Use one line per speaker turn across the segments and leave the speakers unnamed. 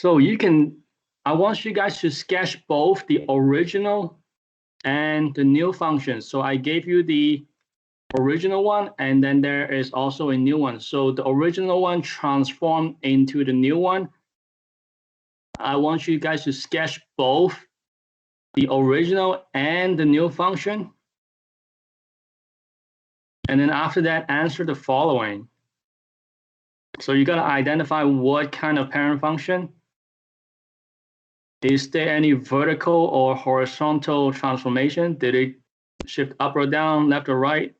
So I want you guys to sketch both the original and the new functions. So I gave you the original one, and then there is also a new one. So the original one transformed into the new one. I want you guys to sketch both the original and the new function. And then after that, answer the following. So you got to identify what kind of parent function. Is there any vertical or horizontal transformation? Did it shift up or down, left or right?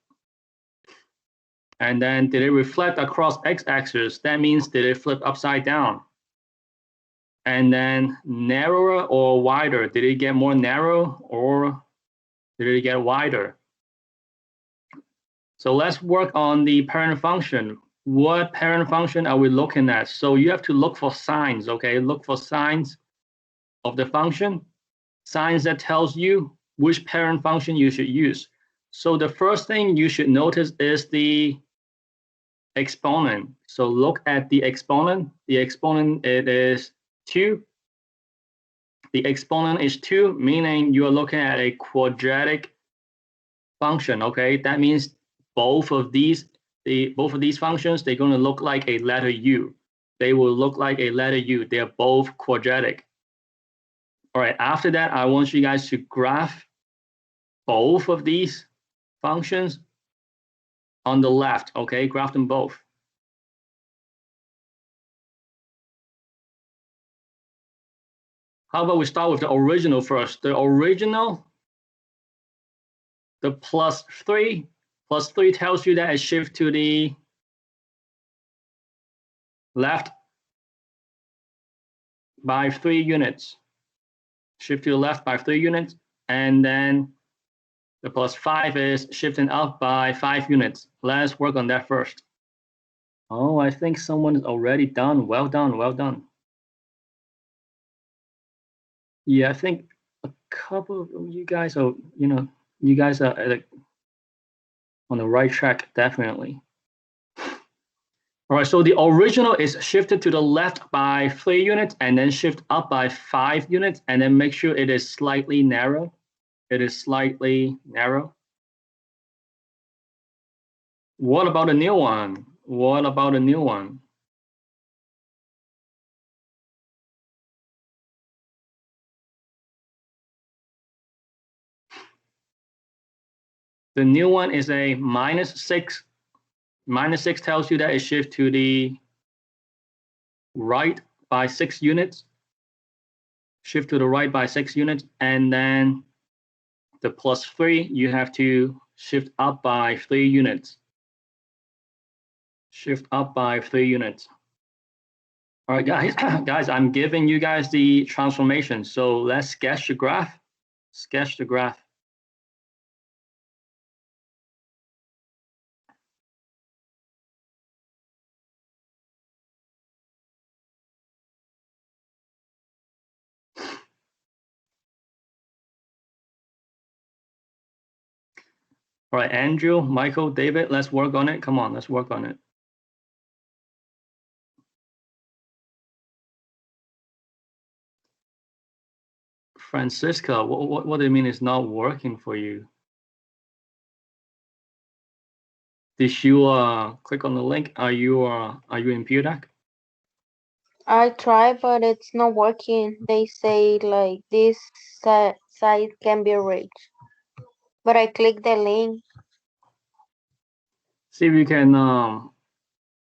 And then did it reflect across x-axis? That means did it flip upside down? And then narrower or wider? Did it get more narrow or did it get wider? So let's work on the parent function. What parent function are we looking at? So you have to look for signs, okay? Look for signs of the function, signs that tells you which parent function you should use. So the first thing you should notice is the exponent. So look at the exponent. The exponent, it is 2. The exponent is 2, meaning you are looking at a quadratic function, okay? That means both of these functions, they're going to look like a letter U. They will look like a letter U. They're both quadratic. All right, after that, I want you guys to graph both of these functions on the left, okay? Graph them both. How about we start with the original first? The original, the plus 3 tells you that it shifts to the left by 3 units. Shift to the left by 3 units, and then the plus 5 is shifting up by 5 units. Let's work on that first. Oh, I think someone is already done. Well done, well done. Yeah, I think a couple of you guys are, you guys are on the right track, definitely. All right, so the original is shifted to the left by 3 units and then shift up by 5 units, and then make sure it is slightly narrow. It is slightly narrow. What about a new one? What about a new one? The new one is a -6. -6 tells you that it shifts to the right by 6 units. Shift to the right by 6 units, and then the plus 3, you have to shift up by 3 units. Shift up by 3 units. All right, guys, guys, I'm giving you guys the transformation. So let's sketch the graph. Sketch the graph. All right, Andrew, Michael, David, let's work on it. Come on, let's work on it. Francisca, what do you mean it's not working for you? Did you click on the link? Are you in PewDAC?
I tried, but it's not working. They say like this site can be reached. But I click the link.
See if you can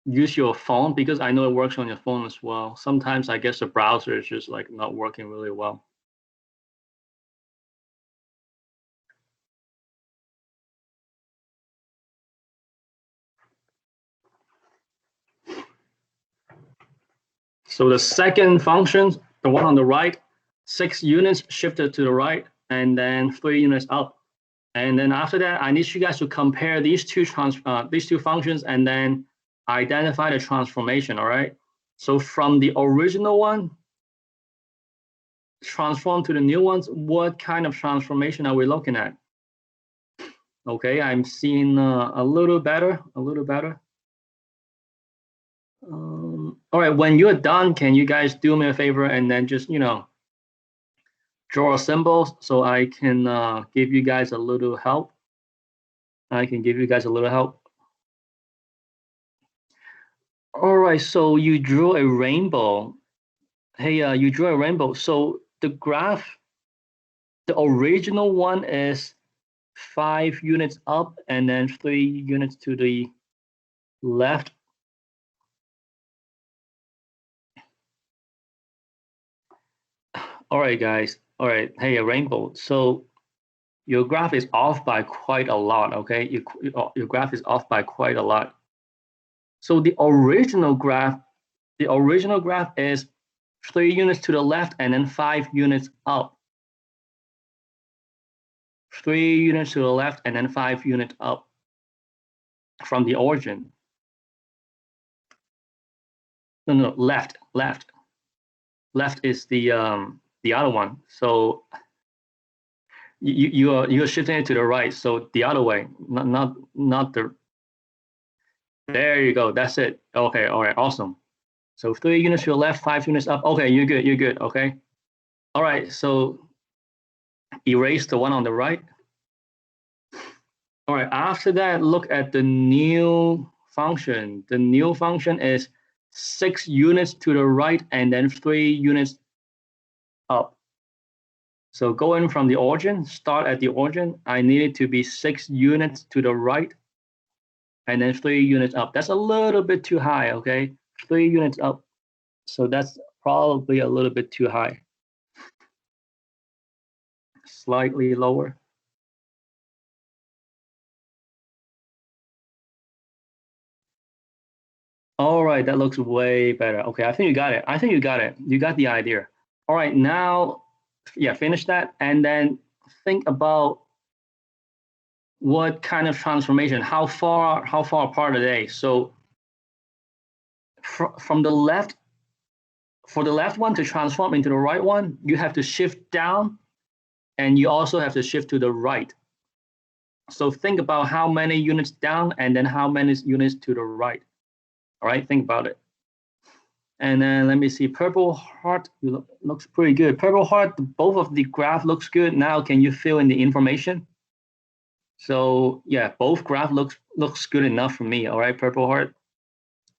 use your phone, because I know it works on your phone as well. Sometimes I guess the browser is just like not working really well. So the second function, the one on the right, 6 units shifted to the right, and then 3 units up. And then after that, I need you guys to compare these two functions and then identify the transformation, all right? So from the original one, transform to the new ones, what kind of transformation are we looking at? Okay, I'm seeing a little better, a little better. All right, when you're done, can you guys do me a favor and then just, draw a symbol so I can give you guys a little help? I can give you guys a little help. All right, so you drew a rainbow. Hey, you drew a rainbow. So the graph, the original one is 5 units up and then 3 units to the left. All right, guys. All right. Hey, a rainbow. So your graph is off by quite a lot, okay? Your graph is off by quite a lot. So the original graph is 3 units to the left and then 5 units up. 3 units to the left and then 5 units up from the origin. No, left. Left is the other one. So you're shifting it to the right. So the other way, not the. There you go. That's it. Okay. All right. Awesome. So 3 units to the left, 5 units up. Okay, you're good. You're good. Okay. All right. So erase the one on the right. All right. After that, look at the new function. The new function is 6 units to the right and then 3 units up. So going from the origin, start at the origin, I need it to be 6 units to the right and then 3 units up. That's a little bit too high, okay? 3 units up. So that's probably a little bit too high. Slightly lower. All right, that looks way better. Okay, I think you got it. I think you got it. You got the idea. All right, now, yeah, finish that and then think about what kind of transformation, how far apart are they? So from the left, for the left one to transform into the right one, you have to shift down and you also have to shift to the right. So think about how many units down and then how many units to the right. All right, think about it. And then let me see, purple heart looks pretty good. Purple heart, both of the graph looks good. Now, can you fill in the information? So yeah, both graph looks good enough for me. All right, purple heart.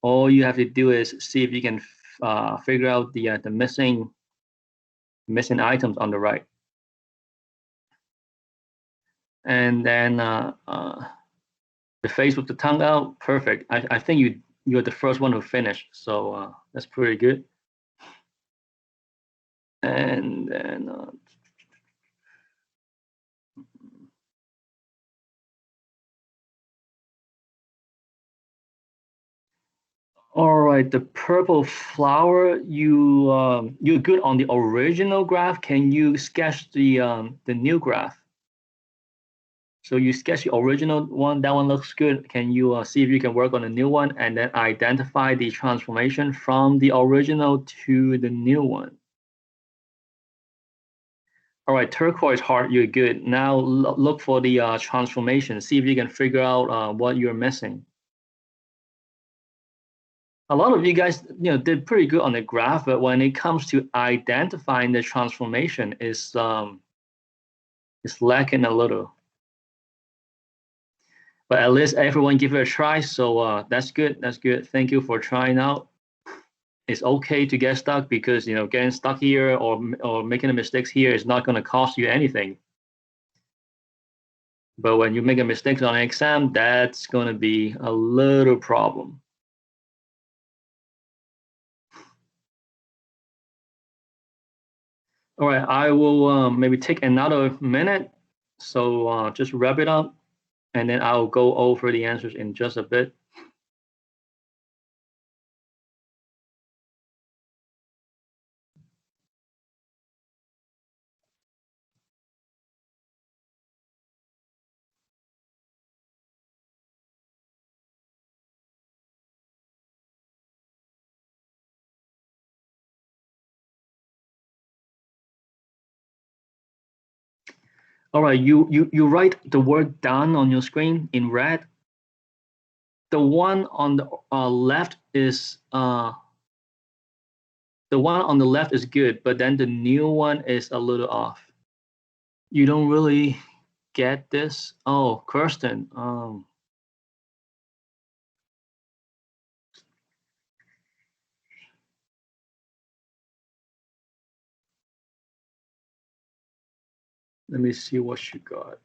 All you have to do is see if you can figure out the missing items on the right. And then the face with the tongue out, perfect. I think you're the first one who finished, so that's pretty good. And then all right, the purple flower, you're good on the original graph. Can you sketch the new graph? So you sketch the original one, that one looks good. Can you see if you can work on the new one and then identify the transformation from the original to the new one? All right, turquoise heart, you're good. Now look for the transformation. See if you can figure out what you're missing. A lot of you guys, did pretty good on the graph, but when it comes to identifying the transformation, is lacking a little. But at least everyone give it a try, so that's good. That's good. Thank you for trying out. It's okay to get stuck because getting stuck here or making a mistakes here is not going to cost you anything. But when you make a mistake on an exam, that's going to be a little problem. All right, I will maybe take another minute. So just wrap it up, and then I'll go over the answers in just a bit. All right, you write the word done on your screen in red. The one on the left is the one on the left is good, but then the new one is a little off. You don't really get this? Oh, Kirsten. Let me see what you got.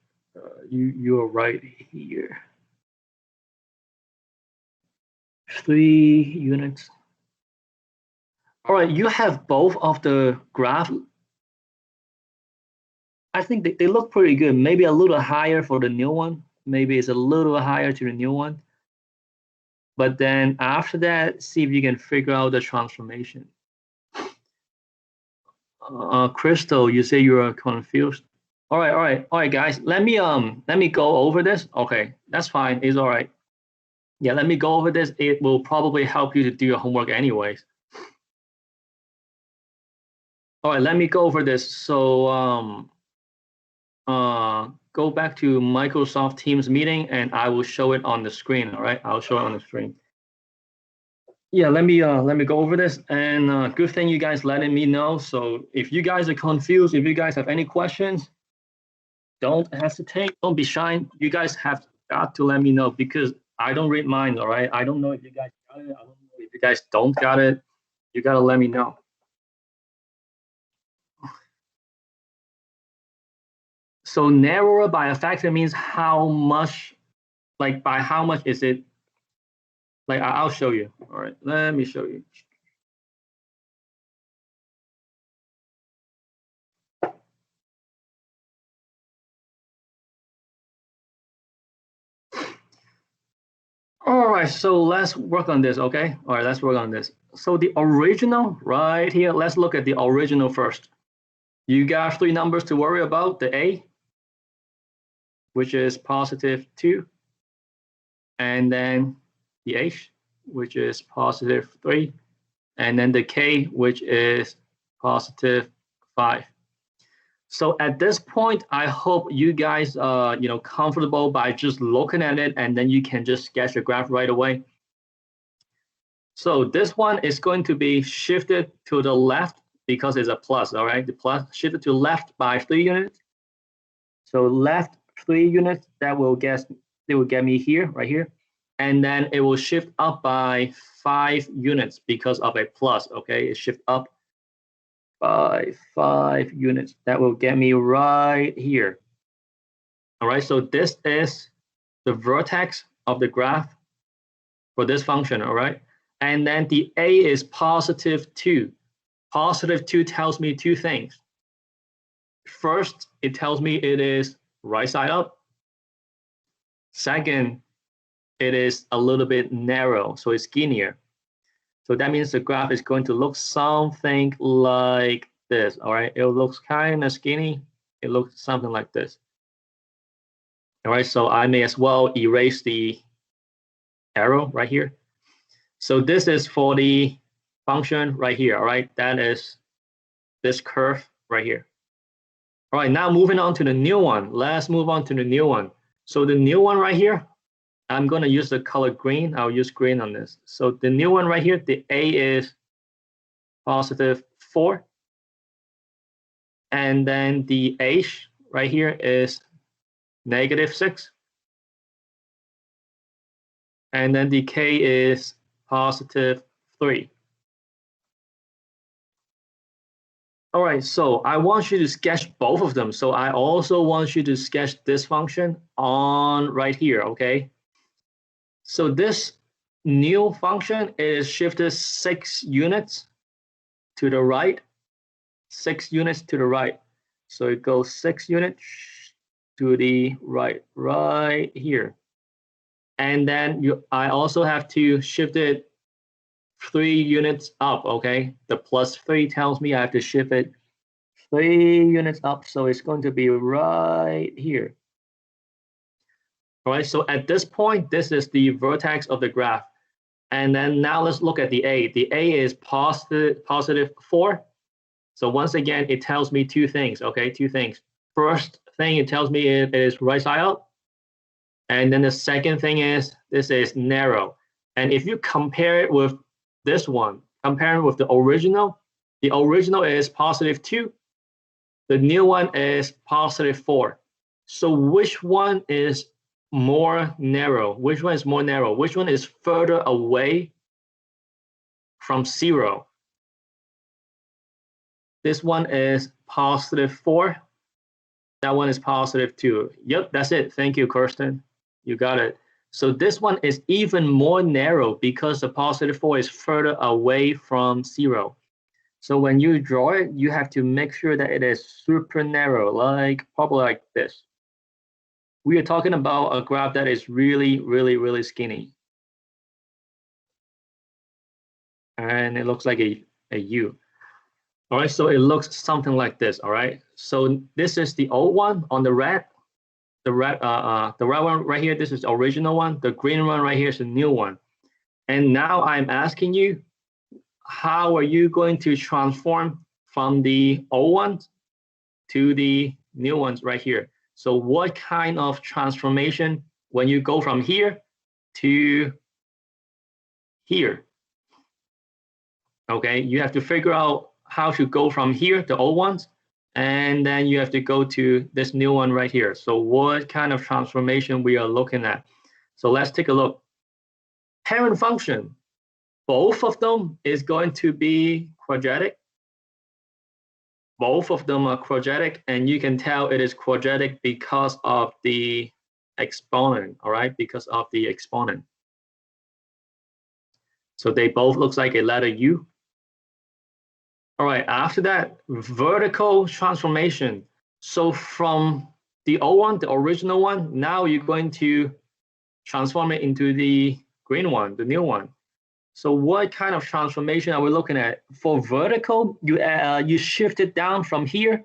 You are right here. 3 units. All right, you have both of the graph. I think they look pretty good. Maybe a little higher for the new one. Maybe it's a little higher to the new one. But then after that, see if you can figure out the transformation. Crystal, you say you are confused. All right, guys. Let me go over this. Okay, that's fine. It's all right. Yeah, let me go over this. It will probably help you to do your homework anyways. All right, let me go over this. So go back to Microsoft Teams meeting and I will show it on the screen. All right, I'll show it on the screen. Yeah, let me go over this, and good thing you guys letting me know. So if you guys are confused, if you guys have any questions, don't hesitate, don't be shy. You guys have got to let me know because I don't read minds. All right, I don't know if you guys got it. I don't know if you guys don't got it. You gotta let me know. So narrower by a factor means how much, like by how much is it? Like I'll show you. All right, let me show you. All right, so let's work on this, okay? All right, let's work on this. So the original right here, let's look at the original first. You got 3 numbers to worry about, the A, which is positive 2, and then the H, which is positive 3, and then the K, which is positive 5. So at this point, I hope you guys are comfortable by just looking at it, and then you can just sketch a graph right away. So this one is going to be shifted to the left because it's a plus, all right? The plus shifted to left by 3 units. So left 3 units, it will get me here, right here. And then it will shift up by 5 units because of a plus, okay? It shift up by 5 units. That will get me right here. All right, so this is the vertex of the graph for this function, all right? And then the A is positive 2. Positive 2 tells me 2 things. First, it tells me it is right side up. Second, it is a little bit narrow, so it's skinnier. So that means the graph is going to look something like this, all right? It looks kind of skinny. It looks something like this. All right, so I may as well erase the arrow right here. So this is for the function right here, all right? That is this curve right here. All right, now moving on to the new one. Let's move on to the new one. So the new one right here, I'm going to use the color green. I'll use green on this. So the new one right here, the A is positive 4. And then the H right here is negative 6. And then the K is positive 3. All right, so I want you to sketch both of them. So I also want you to sketch this function on right here, okay? So this new function is shifted 6 units to the right, 6 units to the right. So it goes 6 units to the right, right here. And then I also have to shift it 3 units up, okay? The plus 3 tells me I have to shift it 3 units up, so it's going to be right here. All right, so at this point, this is the vertex of the graph. And then now let's look at the A. The A is positive 4. So once again, it tells me 2 things, okay? 2 things. First thing it tells me it is right side up. And then the second thing is this is narrow. And if you compare it with this one, compare it with the original, The original is positive 2. The new one is positive 4. So which one is more narrow? Which one is more narrow? Which one is further away from 0? This one is positive 4. That one is positive 2. Yep, that's it. Thank you, Kirsten. You got it. So this one is even more narrow because the positive 4 is further away from 0. So when you draw it, you have to make sure that it is super narrow, like probably like this. We are talking about a graph that is really, really, really skinny. And it looks like a U. All right, so it looks something like this. All right, so this is the old one on the red. The red one right here, this is the original one. The green one right here is the new one. And now I'm asking you, how are you going to transform from the old ones to the new ones right here? So what kind of transformation when you go from here to here? Okay, you have to figure out how to go from here, the old ones, and then you have to go to this new one right here. So what kind of transformation we are looking at? So let's take a look. Parent function, both of them is going to be quadratic. Both of them are quadratic, and you can tell it is quadratic because of the exponent, all right? Because of the exponent. So they both look like a letter U. All right, after that, vertical transformation. So from the old one, the original one, now you're going to transform it into the green one, the new one. So what kind of transformation are we looking at? For vertical, you shift it down from here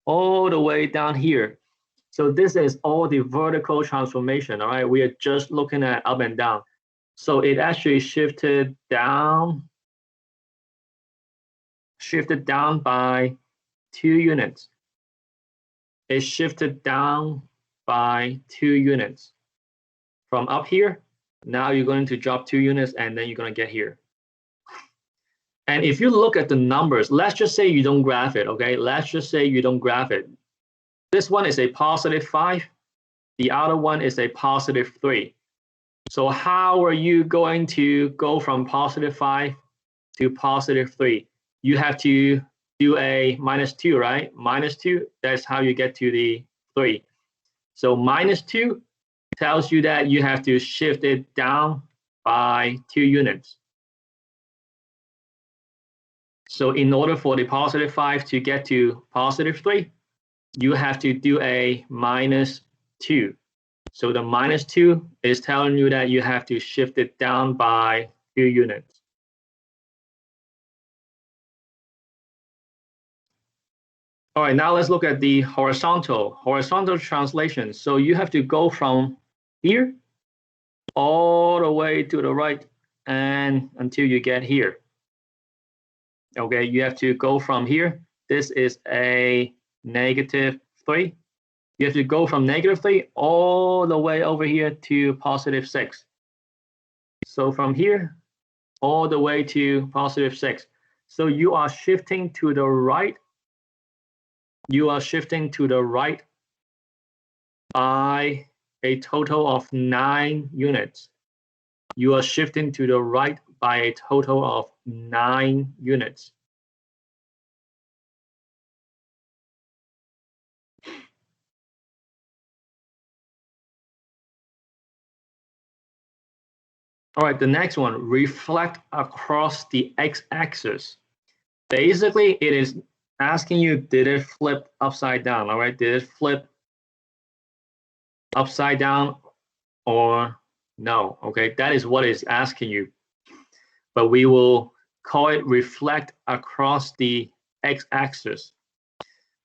all the way down here. So this is all the vertical transformation, all right? We are just looking at up and down. So it actually shifted down by 2 units. It shifted down by 2 units. From up here, now you're going to drop 2 units and then you're going to get here. And if you look at the numbers, let's just say you don't graph it, okay? Let's just say you don't graph it. This one is a positive 5. The other one is a positive 3. So how are you going to go from positive 5 to positive 3? You have to do a -2, right? -2, that's how you get to the 3. So -2 tells you that you have to shift it down by 2 units. So in order for the positive 5 to get to positive 3, you have to do a -2. So the -2 is telling you that you have to shift it down by 2 units. All right, now let's look at the horizontal translation. So you have to go from here all the way to the right and until you get here. Okay, you have to go from here. This is a -3. You have to go from -3 all the way over here to +6. So from here all the way to +6. So you are shifting to the right. You are shifting to the right by a total of 9 units. You are shifting to the right by a total of 9 units. All right, the next one, reflect across the x-axis. Basically, it is asking you, did it flip upside down? All right, did it flip upside down or no? Okay, that is what it's asking you. But we will call it reflect across the x-axis.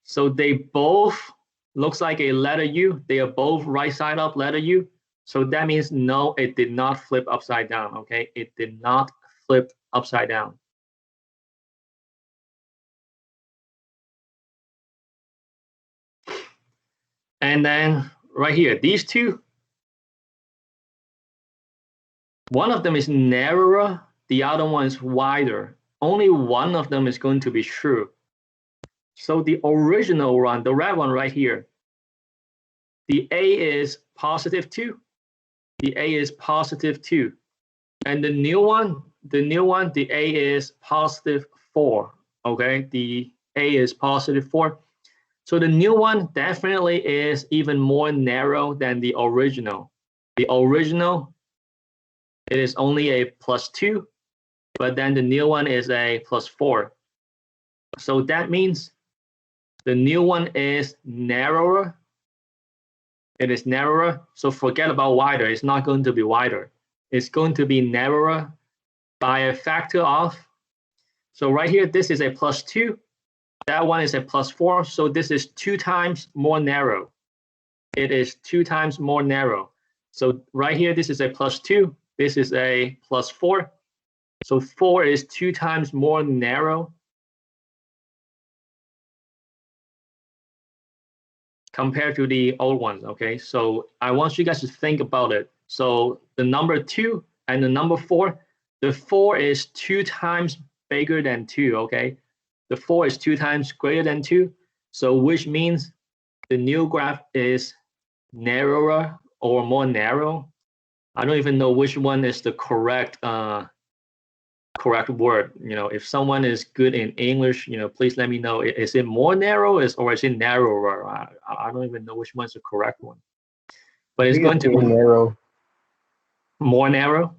So they both looks like a letter U. They are both right side up letter U. So that means no, it did not flip upside down. Okay, it did not flip upside down. And then right here, these two, one of them is narrower, the other one is wider. only one of them is going to be true. So the original one, the red one right here, the A is positive 2. The A is positive 2. And the new one, the A is positive 4. Okay, the A is positive 4. So the new one definitely is even more narrow than the original. The original, it is only a plus 2, but then the new one is a plus 4. So that means the new one is narrower. It is narrower. So forget about wider. It's not going to be wider. It's going to be narrower by a factor of. So right here, this is a plus 2. That one is a plus 4. So this is 2 times more narrow. It is 2 times more narrow. So right here, this is a plus 2. This is a plus 4. So 4 is 2 times more narrow compared to the old ones, okay? So I want you guys to think about it. So the number 2 and the number 4, the 4 is 2 times bigger than 2, okay? The 4 is 2 times greater than 2. So which means the new graph is narrower or more narrow. I don't even know which one is the correct correct word. You know, if someone is good in English, you know, please let me know. Is it more narrow or is it narrower? I don't even know which one's the correct one. But it's going to be
narrow.
More narrow?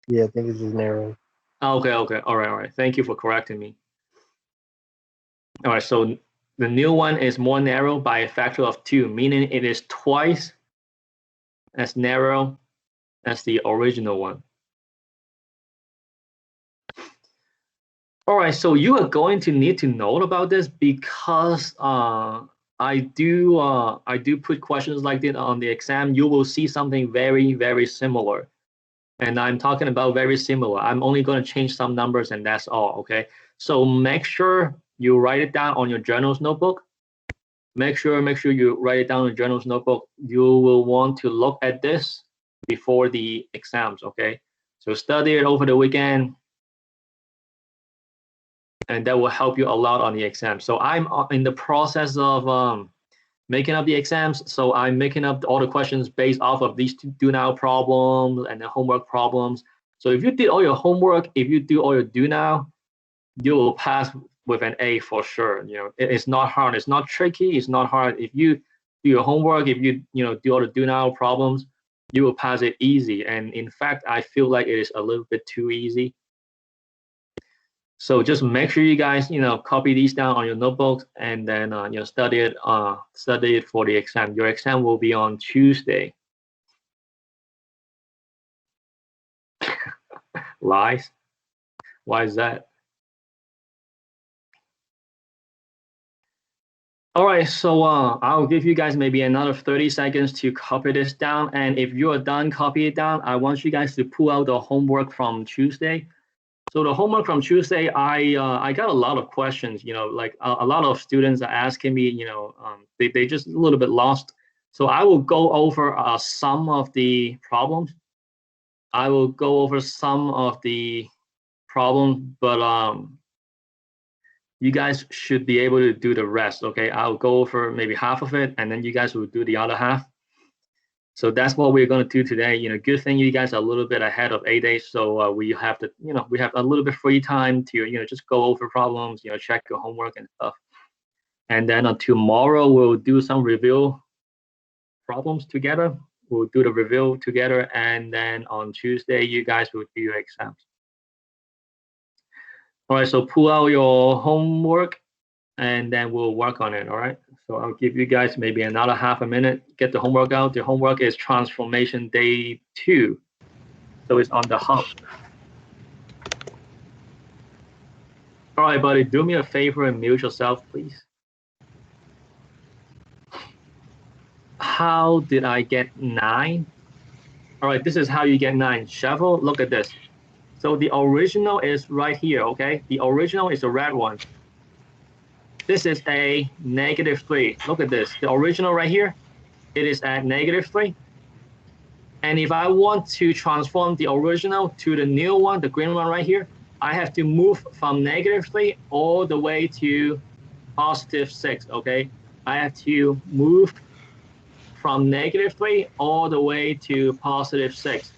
Yeah, I think it's just narrow.
Okay, okay. All right. Thank you for correcting me. All right, so the new one is more narrow by a factor of 2, meaning it is twice as narrow as the original one. All right, so you are going to need to know about this because I do put questions like this on the exam. You will see something very, very similar. And I'm talking about very similar. I'm only going to change some numbers and that's all, okay? So make sure you write it down on your journals notebook. Make sure you write it down in your journals notebook. You will want to look at this before the exams, okay? So study it over the weekend, and that will help you a lot on the exam. So I'm in the process of making up the exams. So I'm making up all the questions based off of these do now problems and the homework problems. So if you did all your homework, if you do all your do now, you will pass with an A for sure. You know, it's not hard. It's not tricky. It's not hard. If you do your homework, if you do all the do now problems, you will pass it easy. And in fact, I feel like it is a little bit too easy. So just make sure you guys, copy these down on your notebooks and then, study it for the exam. Your exam will be on Tuesday. Lies? Why is that? All right, so I'll give you guys maybe another 30 seconds to copy this down. And if you are done copy it down, I want you guys to pull out the homework from Tuesday. So the homework from Tuesday, I got a lot of questions, like a lot of students are asking me, they just a little bit lost. So I will go over some of the problems. I will go over some of the problems, but you guys should be able to do the rest, okay? I'll go over maybe half of it, and then you guys will do the other half. So that's what we're going to do today. Good thing you guys are a little bit ahead of A-Day, so we have we have a little bit free time to just go over problems, check your homework and stuff. And then tomorrow we'll do some review problems together. We'll do the review together, and then on Tuesday you guys will do your exams. All right, so pull out your homework, and then we'll work on it. All right. So I'll give you guys maybe another half a minute. Get the homework out. The homework is transformation day 2. So it's on the hub. All right, buddy, do me a favor and mute yourself, please. How did I get 9? All right, this is how you get 9. Shuffle, look at this. So the original is right here, okay? The original is the red one. This is a -3. Look at this. The original right here, it is at -3. And if I want to transform the original to the new one, the green one right here, I have to move from -3 all the way to +6, okay? I have to move from -3 all the way to +6.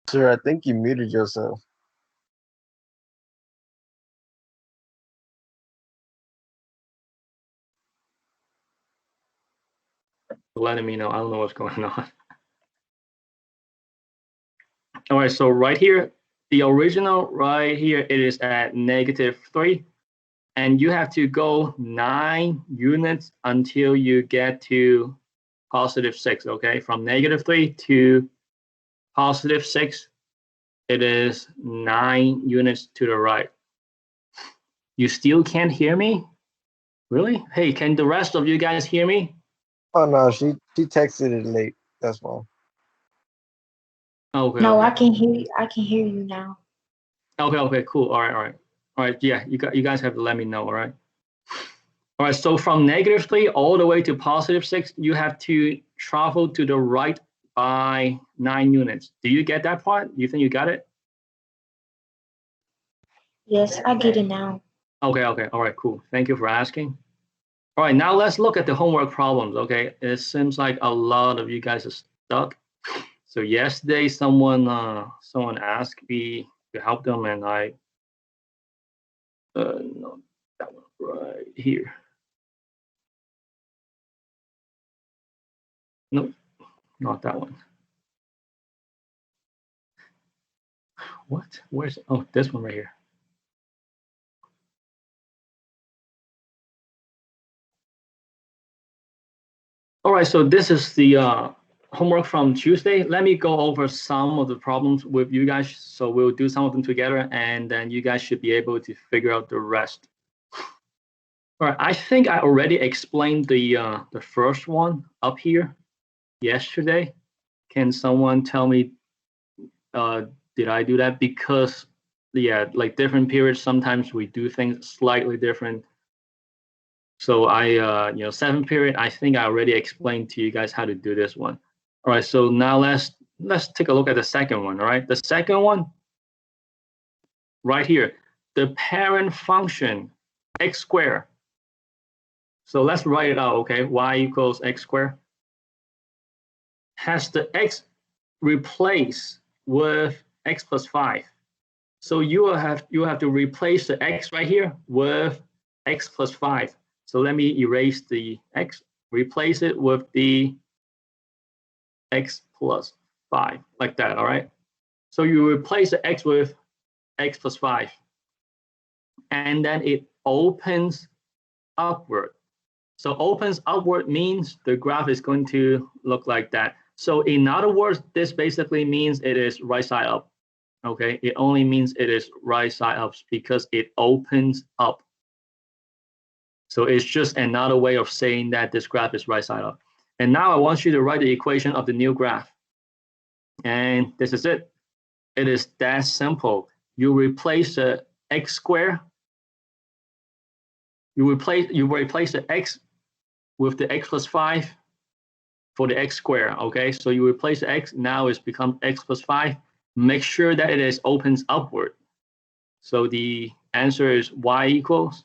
Sir, I think you muted yourself.
Letting me know. I don't know what's going on. All right, so right here, the original right here, it is at -3. And you have to go 9 units until you get to +6, okay? From -3 to +6, it is 9 units to the right. You still can't hear me? Really? Hey, can the rest of you guys hear me?
Oh no, she texted it late. That's why.
Okay.
No,
Okay.
I can hear you. I can hear you now.
Okay. Cool. All right. Yeah, you guys have to let me know. All right. All right. So from -3 all the way to +6, you have to travel to the right by 9 units. Do you get that part? You think you got it?
Yes, I get it now.
Okay. All right, cool. Thank you for asking. All right, now let's look at the homework problems, okay? It seems like a lot of you guys are stuck. So yesterday someone asked me to help them, and I no, that one right here. Nope, not that one. What? Where's, oh, this one right here. All right, so this is the homework from Tuesday. Let me go over some of the problems with you guys. So we'll do some of them together, and then you guys should be able to figure out the rest. All right, I think I already explained the first one up here yesterday. Can someone tell me, did I do that? Because, yeah, like different periods, sometimes we do things slightly different. So I, 7th period, I think I already explained to you guys how to do this one. All right, so now let's take a look at the second one. All right, the second one right here, the parent function x squared. So let's write it out, okay? Y equals x squared. Has the x replaced with x plus 5. So you will have to replace the x right here with x plus 5. So let me erase the x, replace it with the x plus 5, like that, all right? So you replace the x with x plus 5, and then it opens upward. So opens upward means the graph is going to look like that. So in other words, this basically means it is right side up. Okay, it only means it is right side up because it opens up. So it's just another way of saying that this graph is right side up. And now I want you to write the equation of the new graph. And this is it. It is that simple. You replace the x squared. You replace the x with the x plus 5 for the x squared, okay? So you replace the x, now it's become x plus 5. Make sure that it is opens upward. So the answer is y equals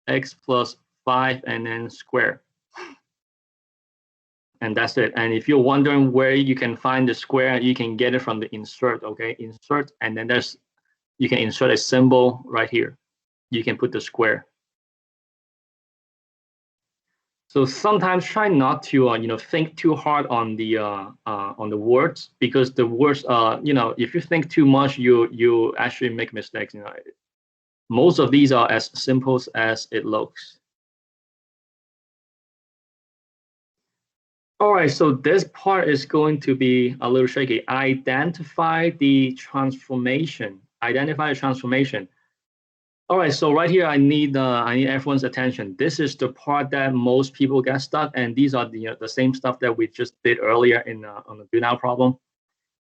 x plus 5 and then square. And that's it. And if you're wondering where you can find the square, you can get it from the insert, okay? Insert, and then you can insert a symbol right here. You can put the square. So sometimes try not to think too hard on the words, because the words if you think too much, you actually make mistakes. Most of these are as simple as it looks. All right, so this part is going to be a little shaky. Identify the transformation. Identify the transformation. All right, so right here, I need everyone's attention. This is the part that most people get stuck, and these are the same stuff that we just did earlier in on the do now problem.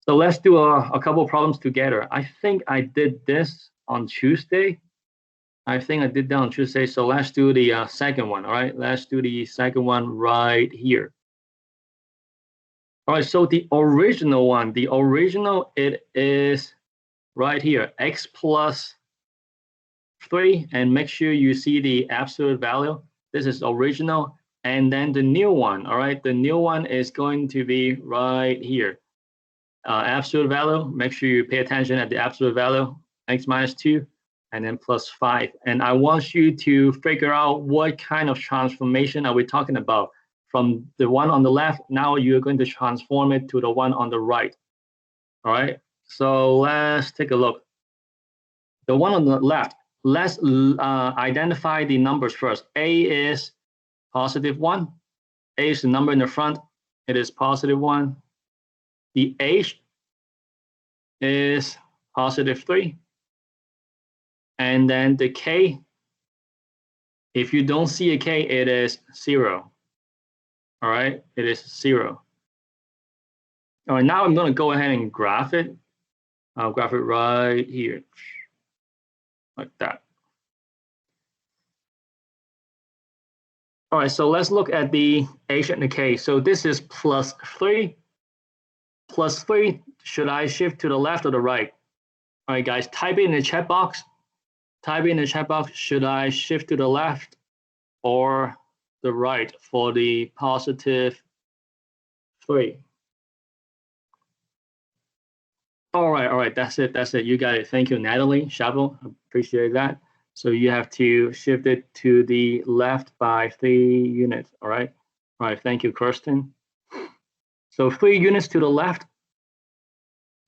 So let's do a couple problems together. I think I did this on Tuesday. So let's do the second one, all right? Let's do the second one right here. All right, so the original one, it is right here, x plus 3, and make sure you see the absolute value. This is original. And then the new one, all right? The new one is going to be right here. Absolute value, make sure you pay attention at the absolute value, x minus 2, and then plus 5. And I want you to figure out what kind of transformation are we talking about. From the one on the left, now you're going to transform it to the one on the right. All right, so let's take a look. The one on the left, let's identify the numbers first. A is positive 1. A is the number in the front. It is positive 1. The H is positive 3. And then the K, if you don't see a K, it is 0. All right, it is 0. All right, now I'm going to go ahead and graph it. I'll graph it right here, like that. All right, so let's look at the H and the K. So this is plus 3. Plus 3, should I shift to the left or the right? All right, guys, type it in the chat box. Type in the chat box, should I shift to the left or the right for the positive 3? All right, that's it. You got it. Thank you, Natalie Chapel. Appreciate that. So you have to shift it to the left by 3 units. All right, thank you, Kirsten. So 3 units to the left.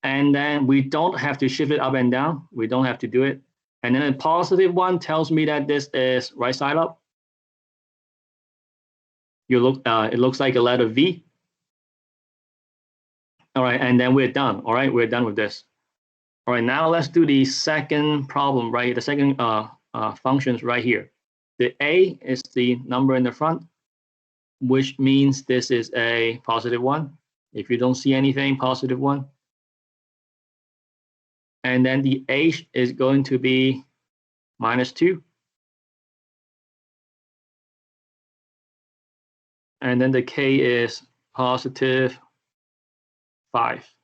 And then we don't have to shift it up and down. We don't have to do it. And then a positive 1 tells me that this is right side up. It looks like a letter V. All right, and then we're done. All right, we're done with this. All right, now let's do the second problem, right? The second functions right here. The A is the number in the front, which means this is a positive 1. If you don't see anything, positive 1. And then the H is going to be minus 2. And then the K is positive 5.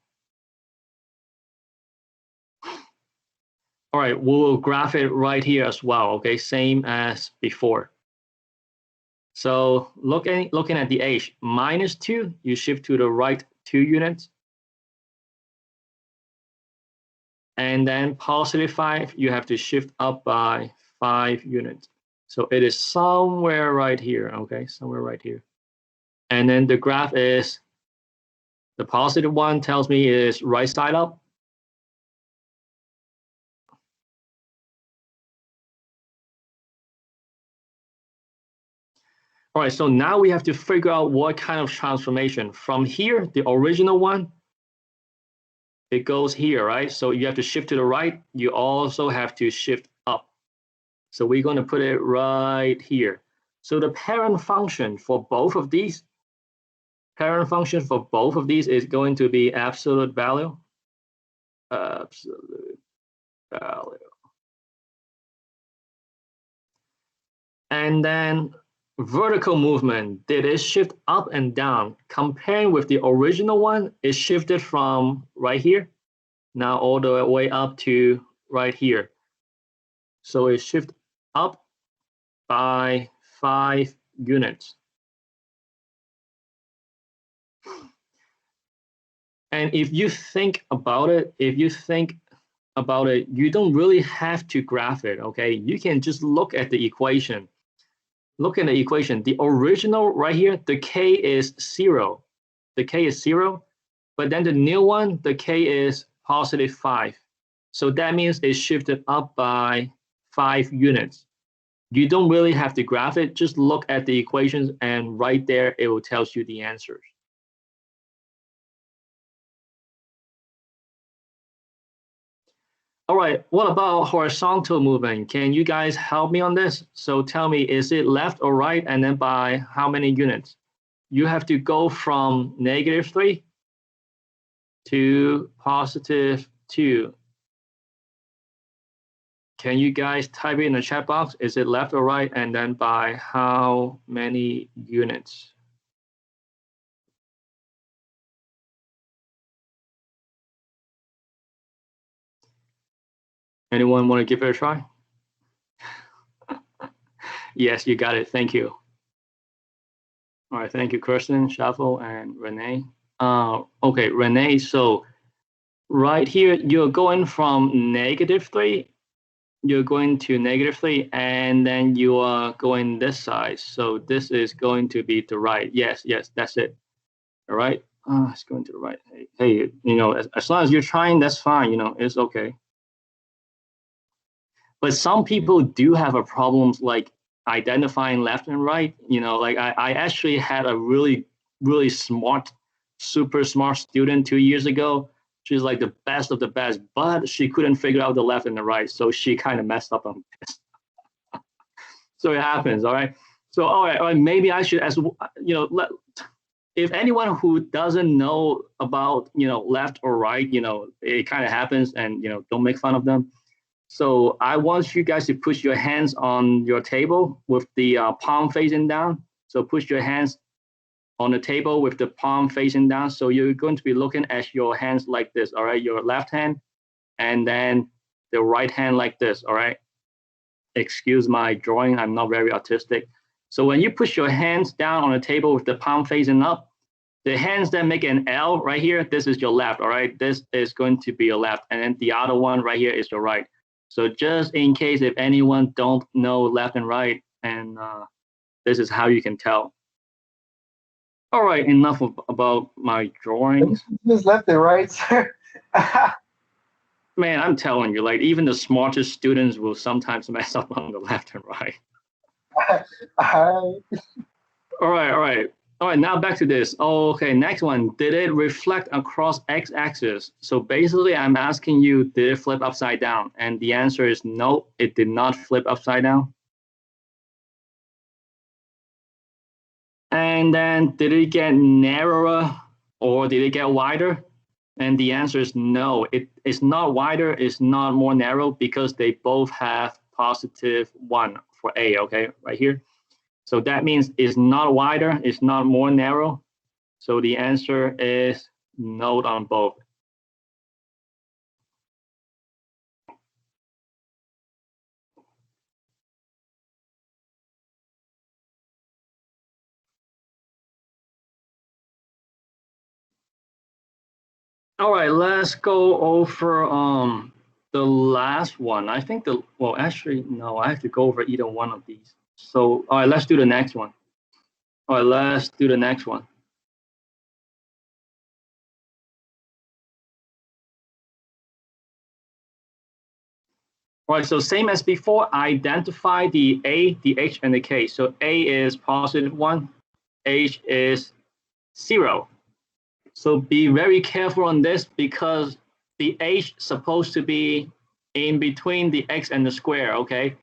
All right, we'll graph it right here as well, okay? Same as before. So looking at the H, minus 2, you shift to the right 2 units. And then positive 5, you have to shift up by 5 units. So it is somewhere right here, okay? Somewhere right here. And then the graph is, the positive 1 tells me is right side up. All right, so now we have to figure out what kind of transformation. From here, the original one, it goes here, right? So you have to shift to the right. You also have to shift up. So we're going to put it right here. So the parent function for both of these, is going to be absolute value. Absolute value. And then vertical movement, did it shift up and down? Comparing with the original one, it shifted from right here, now all the way up to right here. So it shifted up by 5 units. And if you think about it, you don't really have to graph it, okay? You can just look at the equation. Look at the equation. The original right here, the K is 0. The K is 0. But then the new one, the K is positive 5. So that means it shifted up by 5 units. You don't really have to graph it. Just look at the equations, and right there, it will tell you the answers. All right, what about horizontal movement? Can you guys help me on this? So tell me, is it left or right, and then by how many units? You have to go from -3 to positive 2. Can you guys type it in the chat box? Is it left or right? And then by how many units? Anyone want to give it a try? Yes, you got it. Thank you. All right, thank you, Kirsten, Shuffle, and Renee. Okay, Renee, so right here, you're going from -3, you're going to -3, and then you are going this side. So this is going to be the right. Yes, that's it. All right. It's going to the right. Hey, you know, as long as you're trying, that's fine. You know, it's okay. But some people do have a problems like identifying left and right. You know, like I actually had a really smart, super smart student 2 years ago. She's like the best of the best, but she couldn't figure out the left and the right, so she kind of messed up on this. So it happens. All right. So all right, maybe I should, as you know, if anyone who doesn't know about left or right, it kind of happens, and don't make fun of them. So I want you guys to push your hands on your table with the palm facing down. So push your hands on the table with the palm facing down. So you're going to be looking at your hands like this, all right? Your left hand, and then the right hand like this, all right? Excuse my drawing, I'm not very artistic. So when you push your hands down on the table with the palm facing up, the hands that make an L right here, this is your left, all right? This is going to be your left, and then the other one right here is your right. So just in case if anyone don't know left and right, and this is how you can tell. All right, enough about my drawings.
Just left and right, sir.
Man, I'm telling you, like even the smartest students will sometimes mess up on the left and right. All right. Now back to this. Okay, next one. Did it reflect across x-axis? So basically, I'm asking you, did it flip upside down? And the answer is no, it did not flip upside down. And then did it get narrower or did it get wider? And the answer is no, it's not wider, it's not more narrow, because they both have +1 for A, okay, right here. So that means it's not wider, it's not more narrow. So the answer is no on both. All right, let's go over the last one. I think actually, no, I have to go over either one of these. So, all right, let's do the next one. All right, let's do the next one. All right, so same as before, identify the A, the H, and the K. So A is +1, H is 0. So be very careful on this, because the H is supposed to be in between the X and the square, okay?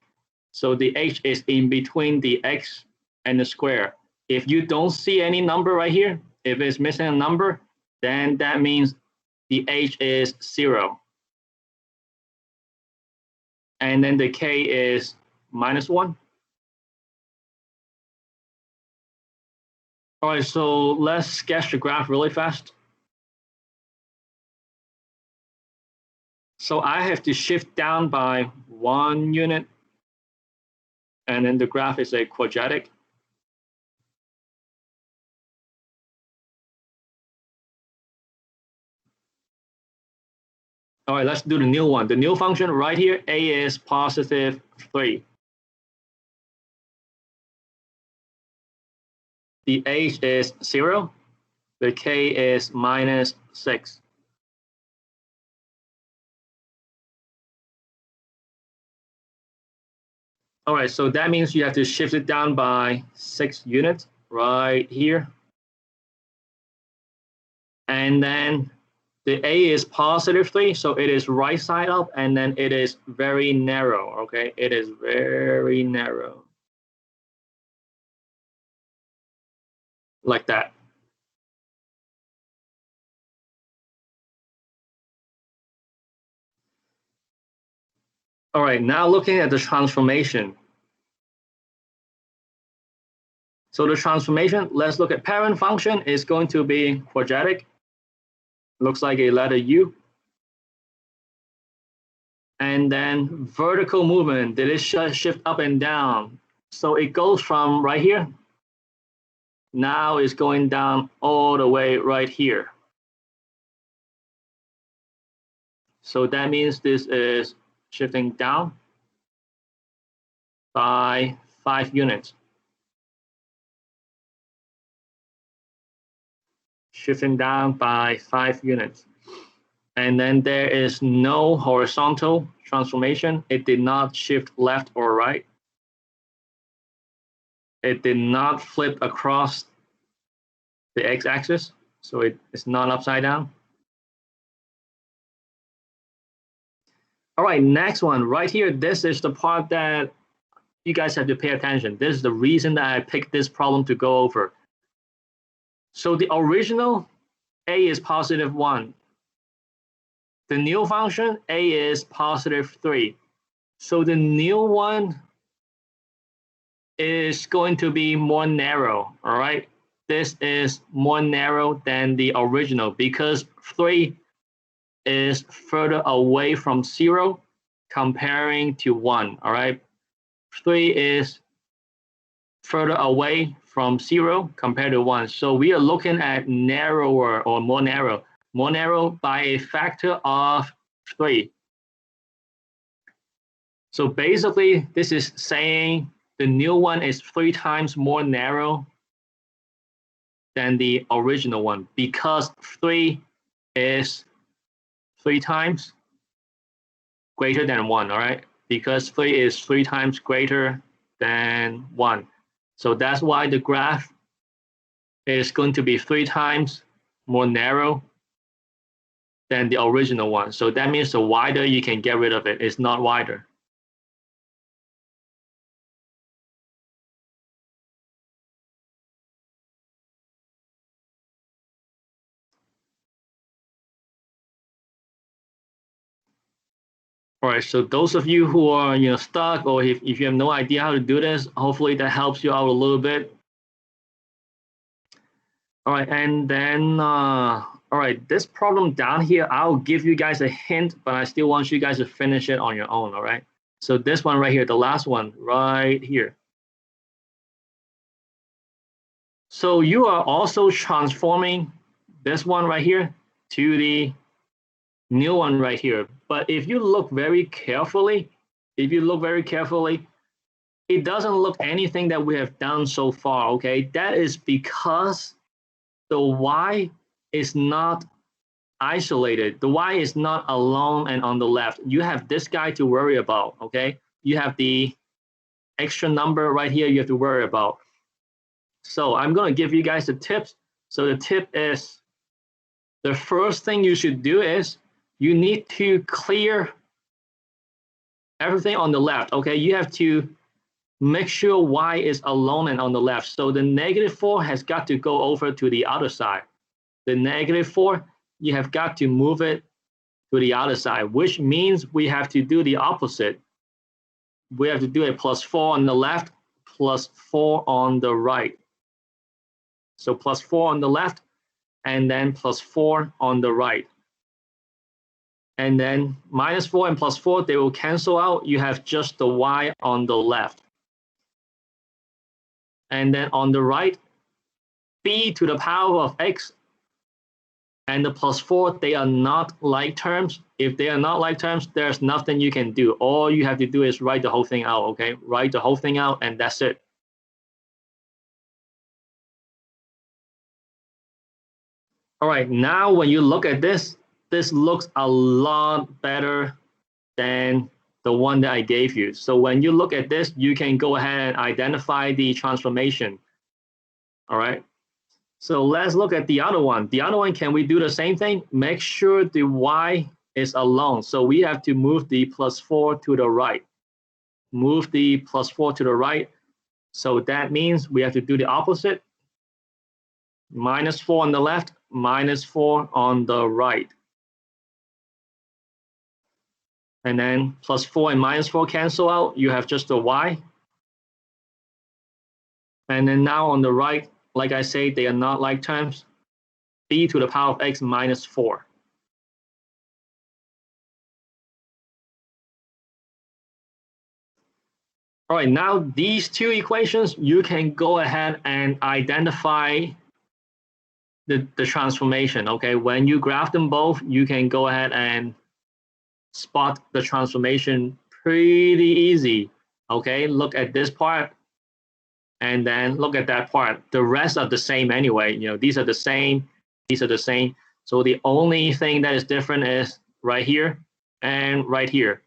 So the H is in between the X and the square. If you don't see any number right here, if it's missing a number, then that means the H is 0. And then the K is -1. All right, so let's sketch the graph really fast. So I have to shift down by 1 unit, and then the graph is a quadratic. All right, let's do the new one. The new function right here, A is +3. The H is 0. The K is -6. All right, so that means you have to shift it down by 6 units right here. And then the A is +3, so it is right side up, and then it is very narrow, okay? It is very narrow. Like that. All right, now looking at the transformation. So the transformation, let's look at parent function is going to be quadratic. Looks like a letter U. And then vertical movement, did it shift up and down? So it goes from right here. Now it's going down all the way right here. So that means this is shifting down by 5 units. Shifting down by 5 units. And then there is no horizontal transformation. It did not shift left or right. It did not flip across the x-axis, so it's not upside down. All right, next one right here. This is the part that you guys have to pay attention. This is the reason that I picked this problem to go over. So the original a is positive 1. The new function a is positive 3. So the new one is going to be more narrow, all right? This is more narrow than the original because 3 is further away from 0 comparing to 1, all right? 3 is further away from 0 compared to 1. So we are looking at narrower or more narrow by a factor of 3. So basically, this is saying the new one is 3 times more narrow than the original one because 3 is 3 times greater than 1, all right? Because 3 is 3 times greater than 1. So that's why the graph is going to be 3 times more narrow than the original one. So that means the wider you can get rid of it, it's not wider. All right, so those of you who are stuck, or if you have no idea how to do this, hopefully that helps you out a little bit. All right, and then all right, this problem down here, I'll give you guys a hint, but I still want you guys to finish it on your own, all right? So this one right here, the last one right here. So you are also transforming this one right here to the new one right here. But if you look very carefully, it doesn't look anything that we have done so far, okay? That is because the y is not isolated. The y is not alone and on the left. You have this guy to worry about, okay? You have the extra number right here you have to worry about. So I'm going to give you guys the tips. So the tip is, the first thing you should do is you need to clear everything on the left, okay? You have to make sure y is alone and on the left. So the -4 has got to go over to the other side. The -4, you have got to move it to the other side, which means we have to do the opposite. We have to do a +4 on the left, +4 on the right. So +4 on the left, and then +4 on the right. And then -4 and +4, they will cancel out. You have just the y on the left. And then on the right, b to the power of x and the +4, they are not like terms. If they are not like terms, there's nothing you can do. All you have to do is write the whole thing out, okay? Write the whole thing out, and that's it. All right, now when you look at this, this looks a lot better than the one that I gave you. So when you look at this, you can go ahead and identify the transformation. All right. So let's look at the other one. The other one, can we do the same thing? Make sure the y is alone. So we have to move the +4 to the right. Move the +4 to the right. So that means we have to do the opposite. -4 on the left, -4 on the right. And then plus 4 and minus 4 cancel out. You have just a y. And then now on the right, like I say, they are not like terms. B to the power of x minus 4. All right, now these two equations, you can go ahead and identify the transformation, okay? When you graph them both, you can go ahead and spot the transformation pretty easy, okay? Look at this part and then look at that part. The rest are the same anyway. You know, these are the same, these are the same. So the only thing that is different is right here and right here.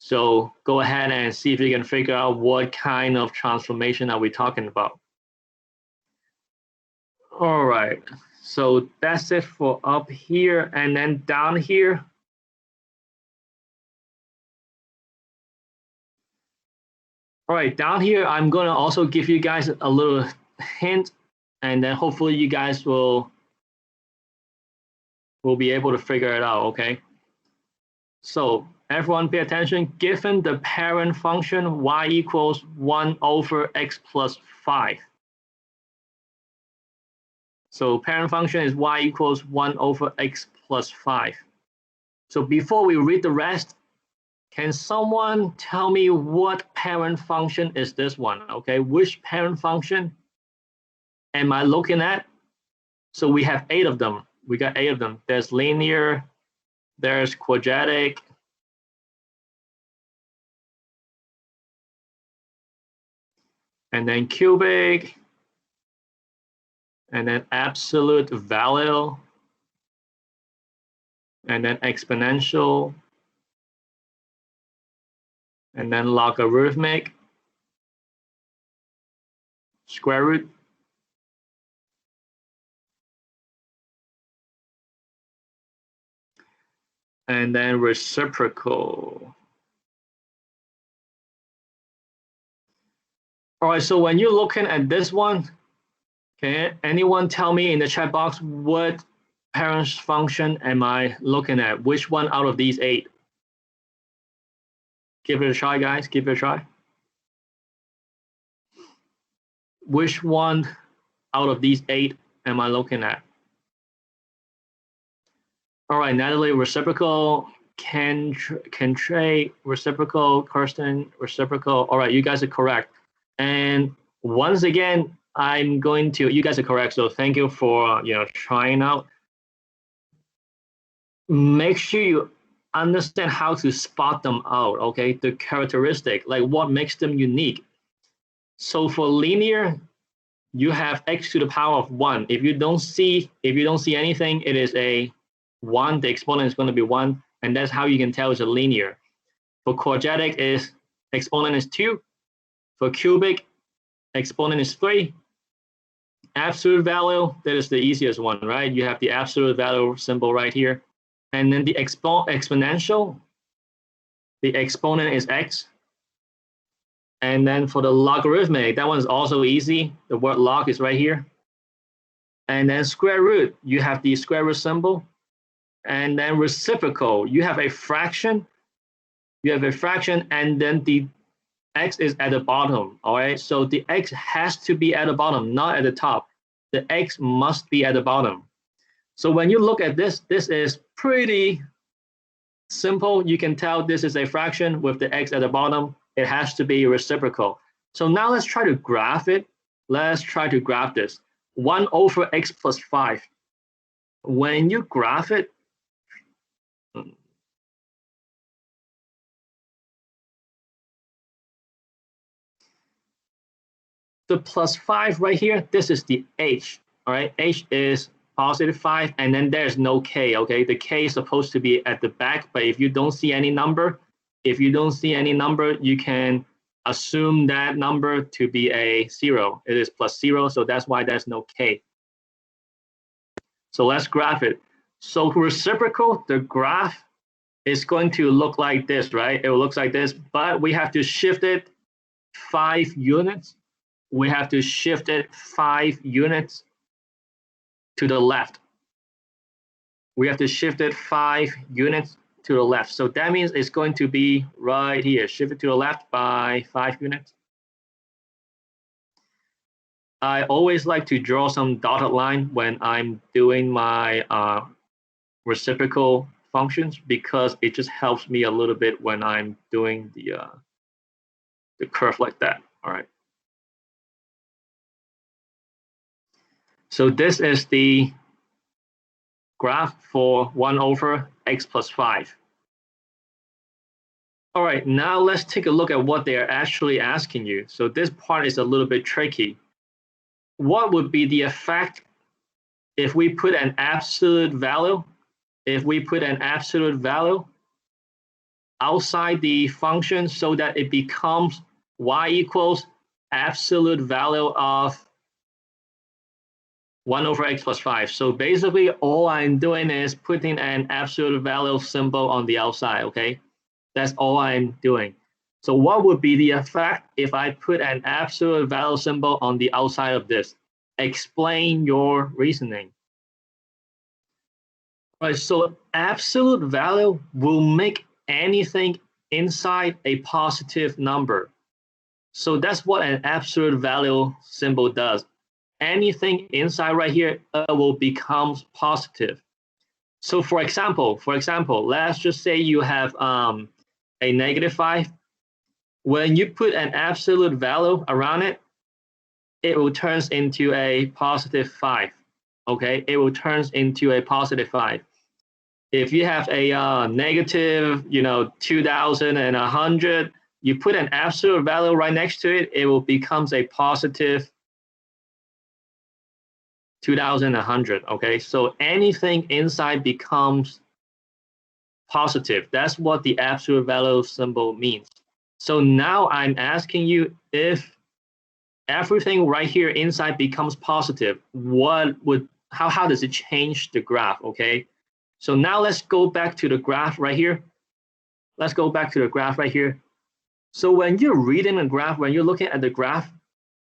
So go ahead and see if you can figure out what kind of transformation are we talking about. All right, so that's it for up here, and then down here. All right, down here, I'm gonna also give you guys a little hint, and then hopefully you guys will be able to figure it out, okay? So everyone pay attention. Given the parent function y equals 1 over x plus 5. So parent function is y equals 1 over x plus 5. So before we read the rest, can someone tell me what parent function is this one? Okay, which parent function am I looking at? So we have 8 of them. We got 8 of them. There's linear, there's quadratic, and then cubic, and then absolute value, and then exponential, and then logarithmic, square root, and then reciprocal. All right, so when you're looking at this one, can anyone tell me in the chat box what parent function am I looking at? Which one out of these 8? Give it a try, guys. Give it a try. Which one out of these 8 am I looking at? All right, Natalie, reciprocal, Ken Trey, reciprocal, Kirsten, reciprocal. All right, you guys are correct. And once again, I'm going to, you guys are correct. So thank you for, trying out. Make sure you understand how to spot them out, okay? The characteristic, like what makes them unique. So for linear, you have x to the power of 1. If you don't see anything, it is a 1. The exponent is going to be 1, and that's how you can tell it's a linear. For quadratic, is exponent is 2. For cubic, exponent is 3. Absolute value, that is the easiest one, right? You have the absolute value symbol right here. And then the exponential, the exponent is x. And then for the logarithmic, that one is also easy. The word log is right here. And then square root, you have the square root symbol. And then reciprocal, you have a fraction. You have a fraction, and then the x is at the bottom, all right? So the x has to be at the bottom, not at the top. The x must be at the bottom. So when you look at this, this is pretty simple. You can tell this is a fraction with the x at the bottom. It has to be reciprocal. So now let's try to graph it. Let's try to graph this. 1 over x plus 5. When you graph it, the plus 5 right here, this is the h, all right? H is positive 5, and then there's no k, okay? The k is supposed to be at the back, but if you don't see any number, you can assume that number to be a 0. It is plus 0, so that's why there's no k. So let's graph it. So reciprocal, the graph is going to look like this, right? It looks like this, but we have to shift it 5 units. We have to shift it 5 units to the left. We have to shift it 5 units to the left. So that means it's going to be right here. Shift it to the left by 5 units. I always like to draw some dotted line when I'm doing my reciprocal functions because it just helps me a little bit when I'm doing the curve like that. All right. So this is the graph for 1 over x plus 5. All right, now let's take a look at what they're actually asking you. So this part is a little bit tricky. What would be the effect if we put an absolute value? If we put an absolute value outside the function so that it becomes y equals absolute value of 1 over x plus 5. So basically all I'm doing is putting an absolute value symbol on the outside, okay? That's all I'm doing. So what would be the effect if I put an absolute value symbol on the outside of this? Explain your reasoning. Right, so absolute value will make anything inside a positive number. So that's what an absolute value symbol does. Anything inside right here will become positive. So for example, let's just say you have a -5. When you put an absolute value around it, it will turn into a positive 5. Okay, it will turn into a positive 5. If you have a negative, 2,100, you put an absolute value right next to it, it will become a positive 2,100. Okay, so anything inside becomes positive. That's what the absolute value symbol means. So now I'm asking you, if everything right here inside becomes positive, how does it change the graph? Okay, so now let's go back to the graph right here. Let's go back to the graph right here. So when you're reading the graph, when you're looking at the graph,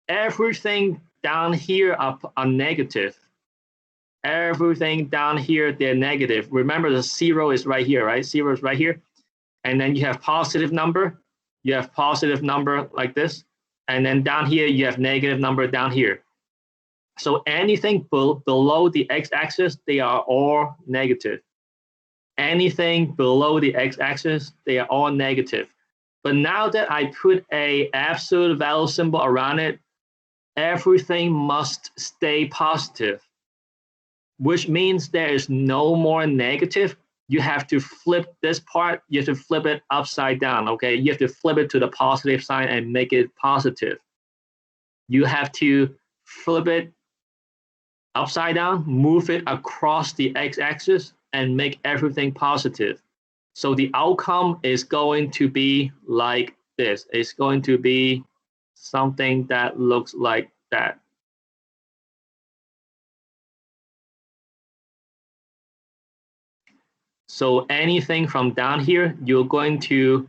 everything down here are negative. Everything down here, they're negative. Remember, the 0 is right here, right? 0 is right here. And then you have positive number. You have positive number like this. And then down here, you have negative number down here. So anything below the x-axis, they are all negative. Anything below the x-axis, they are all negative. But now that I put a absolute value symbol around it, everything must stay positive, which means there is no more negative. You have to flip this part, you have to flip it upside down, okay? You have to flip it to the positive sign and make it positive. You have to flip it upside down, move it across the x-axis, and make everything positive. So the outcome is going to be like this. It's going to be something that looks like that. So anything from down here, you're going to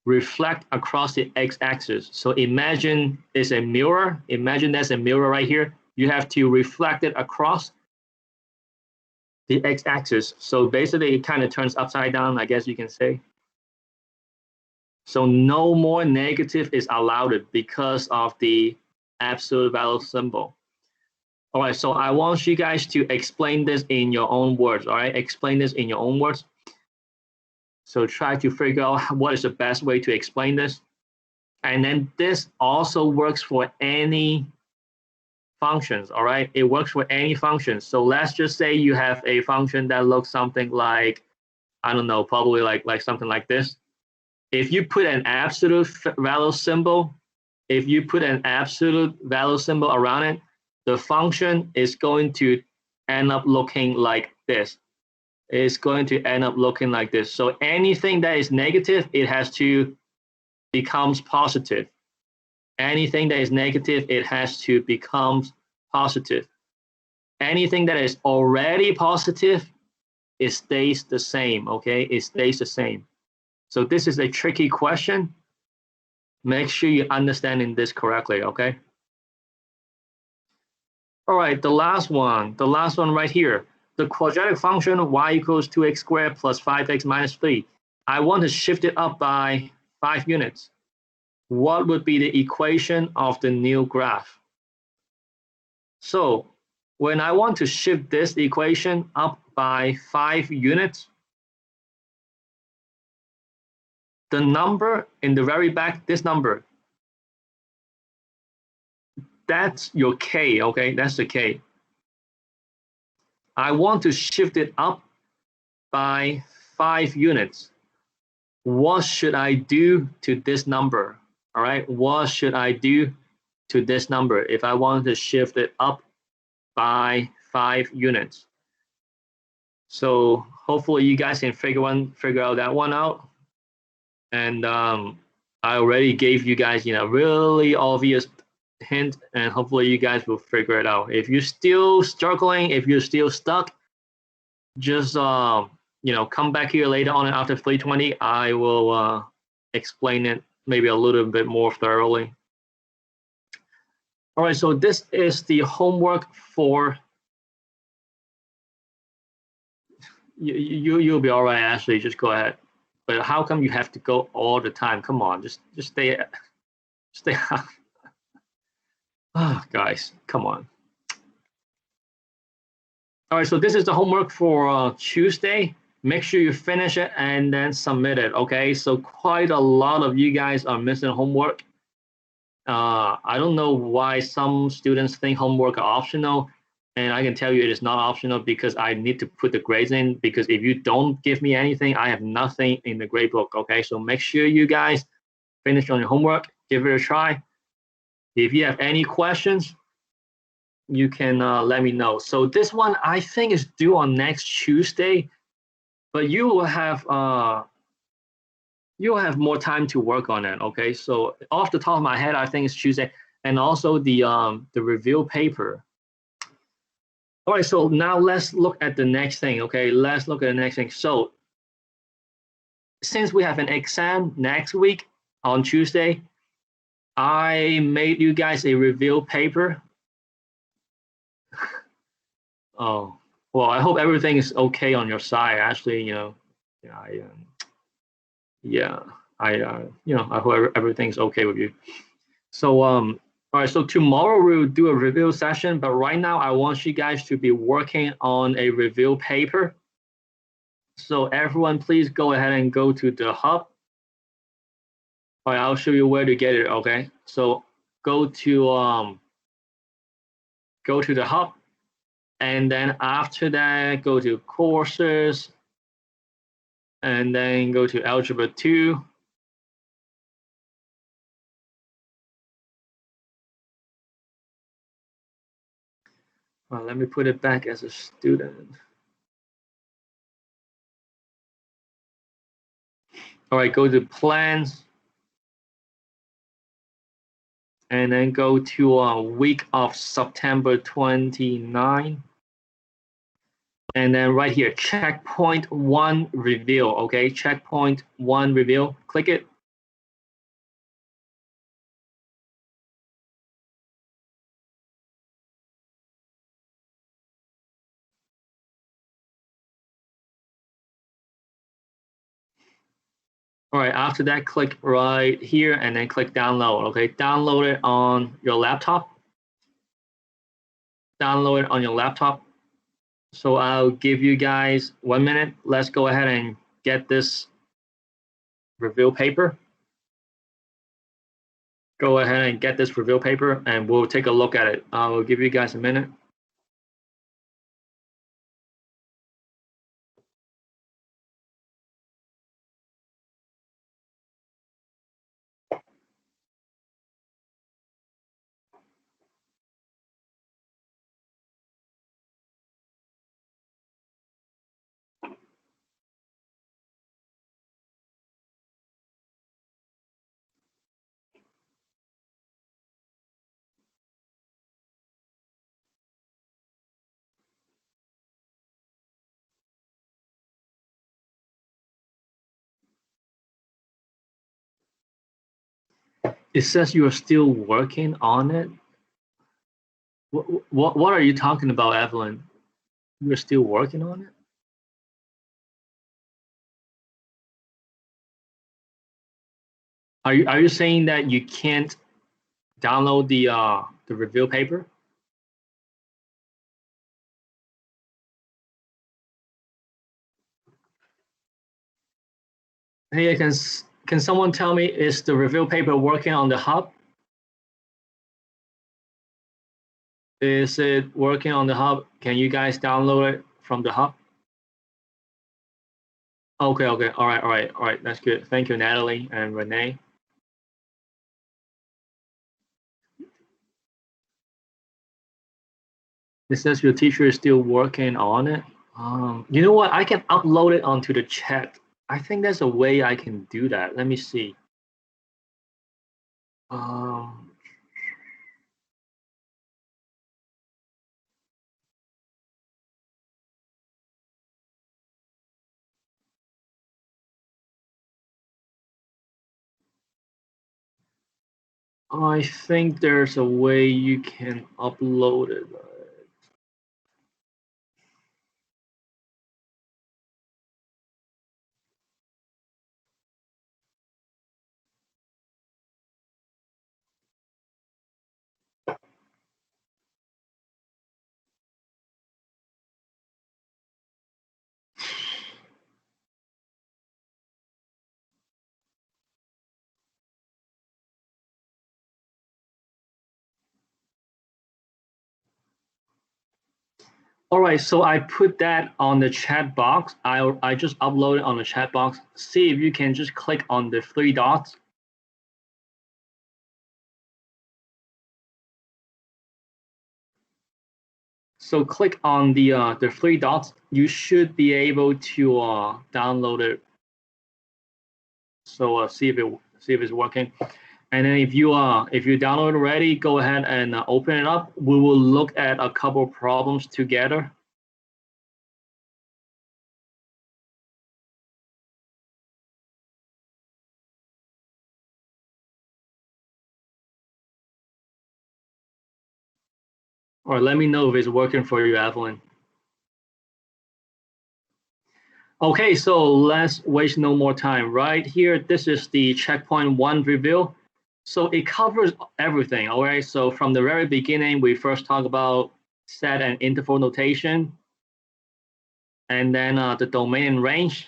reflect across the x-axis. So imagine it's a mirror. Imagine there's a mirror right here. You have to reflect it across the x-axis. So basically it kind of turns upside down, I guess you can say. So no more negative is allowed because of the absolute value symbol. All right, so I want you guys to explain this in your own words, all right? Explain this in your own words. So try to figure out what is the best way to explain this. And then this also works for any functions, all right? It works for any function. So let's just say you have a function that looks something like, I don't know, probably like something like this. If you put an absolute value symbol, around it, the function is going to end up looking like this. It's going to end up looking like this. So anything that is negative, it has to becomes positive. Anything that is negative, it has to become positive. Anything that is already positive, it stays the same, okay? It stays the same. So this is a tricky question. Make sure you're understanding this correctly, okay? All right, the last one right here. the quadratic function y equals 2x squared plus 5x minus 3. I want to shift it up by 5 units. What would be the equation of the new graph? So when I want to shift this equation up by 5 units, the number in the very back, this number, that's your k, okay? That's the k. I want to shift it up by 5 units. What should I do to this number? All right, what should I do to this number if I want to shift it up by 5 units? So hopefully you guys can figure out that one out. And I already gave you guys, really obvious hint, and hopefully you guys will figure it out. If you're still struggling, if you're still stuck, just come back here later on after 3:20. I will explain it maybe a little bit more thoroughly. All right, so this is the homework for you'll be all right, Ashley. Just go ahead. But how come you have to go all the time? Come on, just stay. Oh, guys, come on. All right, so this is the homework for Tuesday. Make sure you finish it and then submit it, okay? So quite a lot of you guys are missing homework. I don't know why some students think homework are optional, and I can tell you it is not optional because I need to put the grades in, because if you don't give me anything, I have nothing in the grade book, okay? So make sure you guys finish on your homework, give it a try. If you have any questions, you can let me know. So this one I think is due on next Tuesday, but you will have more time to work on it. Okay, so off the top of my head, I think it's Tuesday, and also the review paper. All right, so now let's look at the next thing. Okay, let's look at the next thing. So since we have an exam next week on Tuesday, I made you guys a review paper. Oh, well, I hope everything is okay on your side. Actually, I hope everything's okay with you. So, all right, so tomorrow we'll do a review session, but right now I want you guys to be working on a review paper. So everyone, please go ahead and go to the hub. All right, I'll show you where to get it, okay? So go to the hub, and then after that, go to courses, and then go to Algebra 2. Well, let me put it back as a student. All right, go to plans, and then go to week of September 29. And then right here, checkpoint 1 review, okay? Checkpoint 1 review, click it. All right, after that, click right here and then click download, okay? Download it on your laptop. Download it on your laptop. So I'll give you guys 1 minute. Let's go ahead and get this review paper. Go ahead and get this review paper and we'll take a look at it. I'll give you guys a minute. It says you are still working on it. What are you talking about, Evelyn? You're still working on it? Are you saying that you can't download the review paper? Hey, can someone tell me, is the review paper working on the hub? Is it working on the hub? Can you guys download it from the hub? Okay, all right. That's good. Thank you, Natalie and Renee. It says your teacher is still working on it. You know what? I can upload it onto the chat. I think there's a way I can do that. Let me see. I think there's a way you can upload it. All right, so I put that on the chat box. I just upload it on the chat box. See if you can just click on the three dots. So click on the three dots. You should be able to download it. So see if it's working. And then if you download it already, go ahead and open it up. We will look at a couple problems together. Or let me know if it's working for you, Evelyn. Okay, so let's waste no more time. Right here, this is the checkpoint 1 review. So it covers everything, all right? So from the very beginning, we first talk about set and interval notation, and then the domain and range.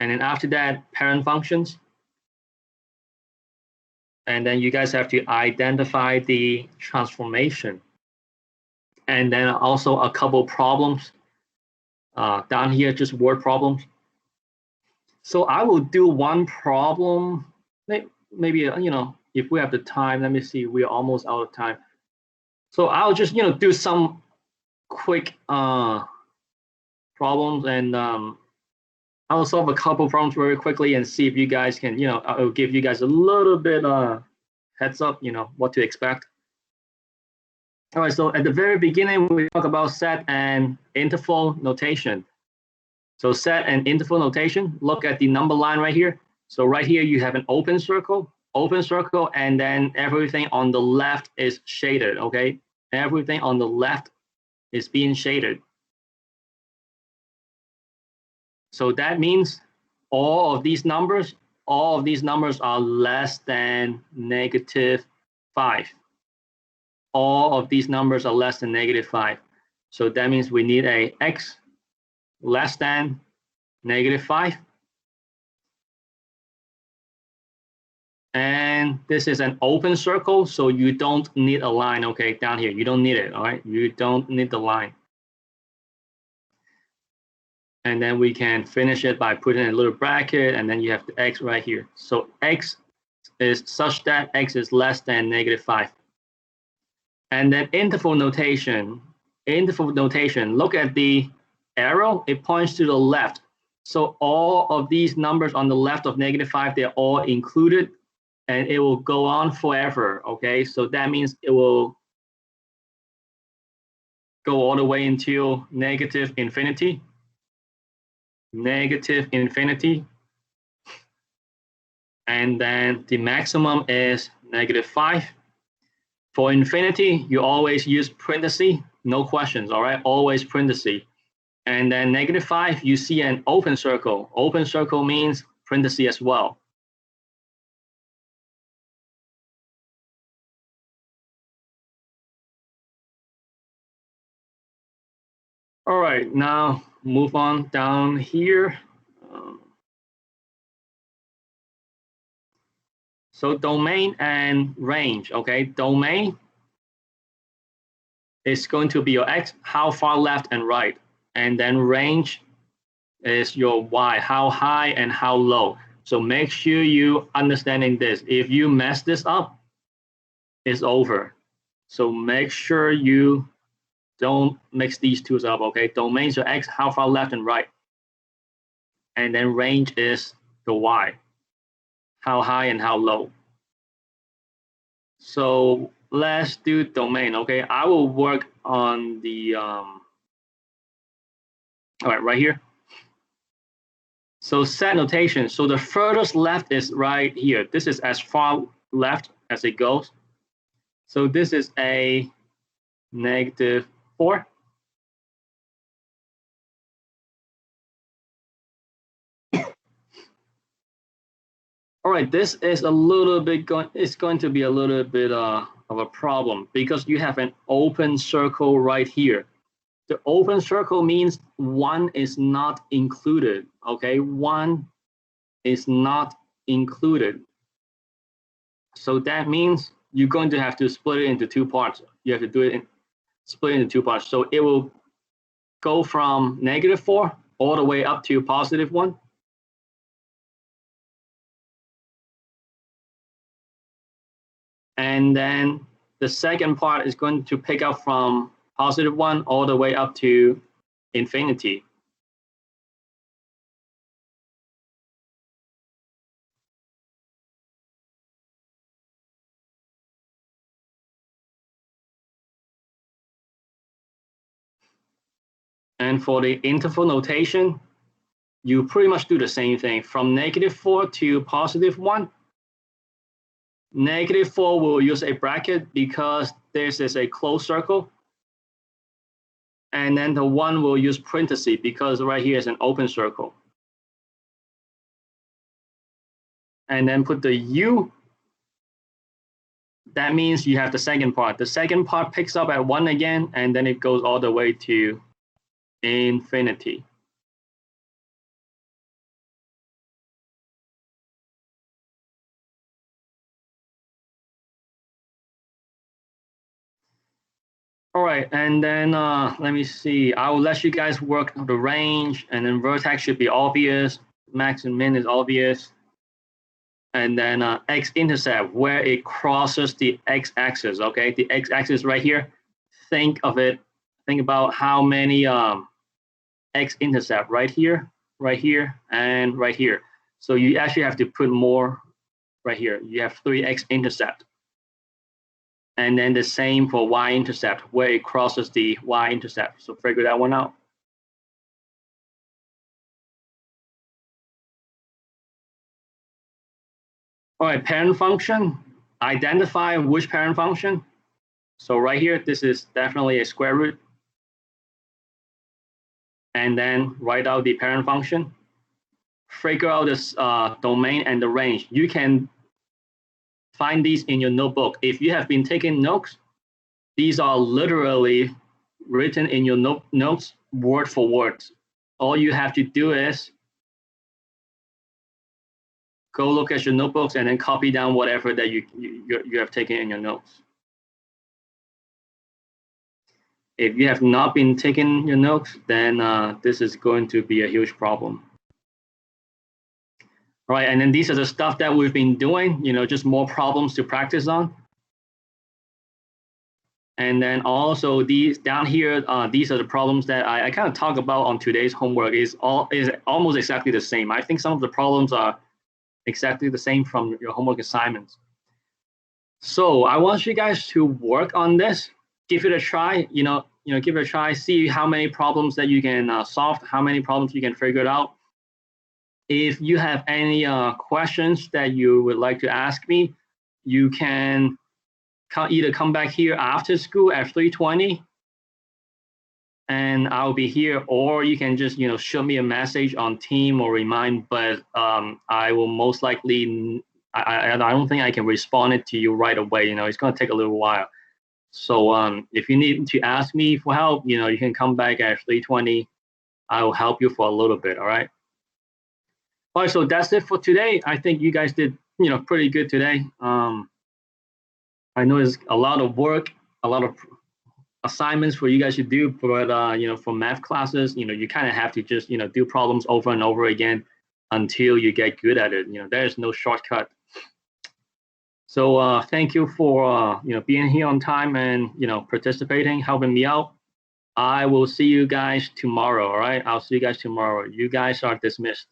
And then after that, parent functions. And then you guys have to identify the transformation. And then also a couple problems. Down here, just word problems. So I will do one problem, maybe, if we have the time. Let me see, we're almost out of time. So I'll just, do some quick problems, and I'll solve a couple problems very quickly and see if you guys can, I'll give you guys a little bit heads up, what to expect. All right, so at the very beginning, we talk about set and interval notation. So set and interval notation, look at the number line right here. So right here, you have an open circle, and then everything on the left is shaded, okay? Everything on the left is being shaded. So that means all of these numbers are less than -5. All of these numbers are less than -5. So that means we need a x less than -5. And this is an open circle, so you don't need a line, okay, down here. You don't need it, all right? You don't need the line. And then we can finish it by putting a little bracket, and then you have the x right here. So x is such that x is less than -5. And then interval notation, look at the arrow, it points to the left. So all of these numbers on the left of -5, they're all included, and it will go on forever, okay? So that means it will go all the way until -infinity. And then the maximum is -5. For infinity, you always use parentheses, no questions, all right? Always parentheses. And then -5, you see an open circle. Open circle means parentheses as well. All right, now move on down here. So domain and range, okay? Domain is going to be your x, how far left and right. And then range is your y, how high and how low. So make sure you understanding this. If you mess this up, it's over. So make sure you don't mix these two up, okay? Domains are x, how far left and right. And then range is the y, how high and how low. So let's do domain, okay? I will work on the, all right here. So set notation. So the furthest left is right here. This is as far left as it goes. So this is a -4. All right, this is a little bit it's going to be a little bit of a problem because you have an open circle right here. The open circle means 1 is not included, okay? 1 is not included. So that means you're going to have to split it into 2 parts. You have to do it split into 2 parts. So it will go from -4 all the way up to +1. And then the second part is going to pick up from +1 all the way up to infinity. And for the interval notation, you pretty much do the same thing from -4 to +1. -4 will use a bracket because this is a closed circle. And then the 1 will use parentheses because right here is an open circle. And then put the U. That means you have the second part. The second part picks up at 1 again, and then it goes all the way to infinity. All right, and then let me see. I will let you guys work on the range, and then vertex should be obvious. Max and min is obvious. And then x-intercept, where it crosses the x-axis, okay? The x-axis right here. Think of it. Think about how many x-intercept right here, and right here. So you actually have to put more right here. You have 3 x-intercept. And then the same for y-intercept, where it crosses the y-intercept. So figure that one out. All right, parent function. Identify which parent function. So right here, this is definitely a square root. And then write out the parent function. Figure out this domain and the range. You can find these in your notebook. If you have been taking notes, these are literally written in your notes word for word. All you have to do is go look at your notebooks and then copy down whatever that you have taken in your notes. If you have not been taking your notes, then this is going to be a huge problem. All right, and then these are the stuff that we've been doing, just more problems to practice on. And then also these down here, these are the problems that I kind of talk about on today's homework. Is almost exactly the same. I think some of the problems are exactly the same from your homework assignments. So I want you guys to work on this. Give it a try. Give it a try. See how many problems that you can solve. How many problems you can figure it out. If you have any questions that you would like to ask me, you can either come back here after school at 3:20, and I'll be here, or you can just shoot me a message on Team or Remind. But I will most likely I don't think I can respond it to you right away. It's gonna take a little while. So if you need to ask me for help, you can come back at 3:20. I will help you for a little bit. All right. All right. So that's it for today. I think you guys did pretty good today. I know it's a lot of work, a lot of assignments for you guys to do, but for math classes, you kind of have to just do problems over and over again until you get good at it. There's no shortcut. So thank you for being here on time and participating, helping me out. I will see you guys tomorrow. All right, I'll see you guys tomorrow. You guys are dismissed.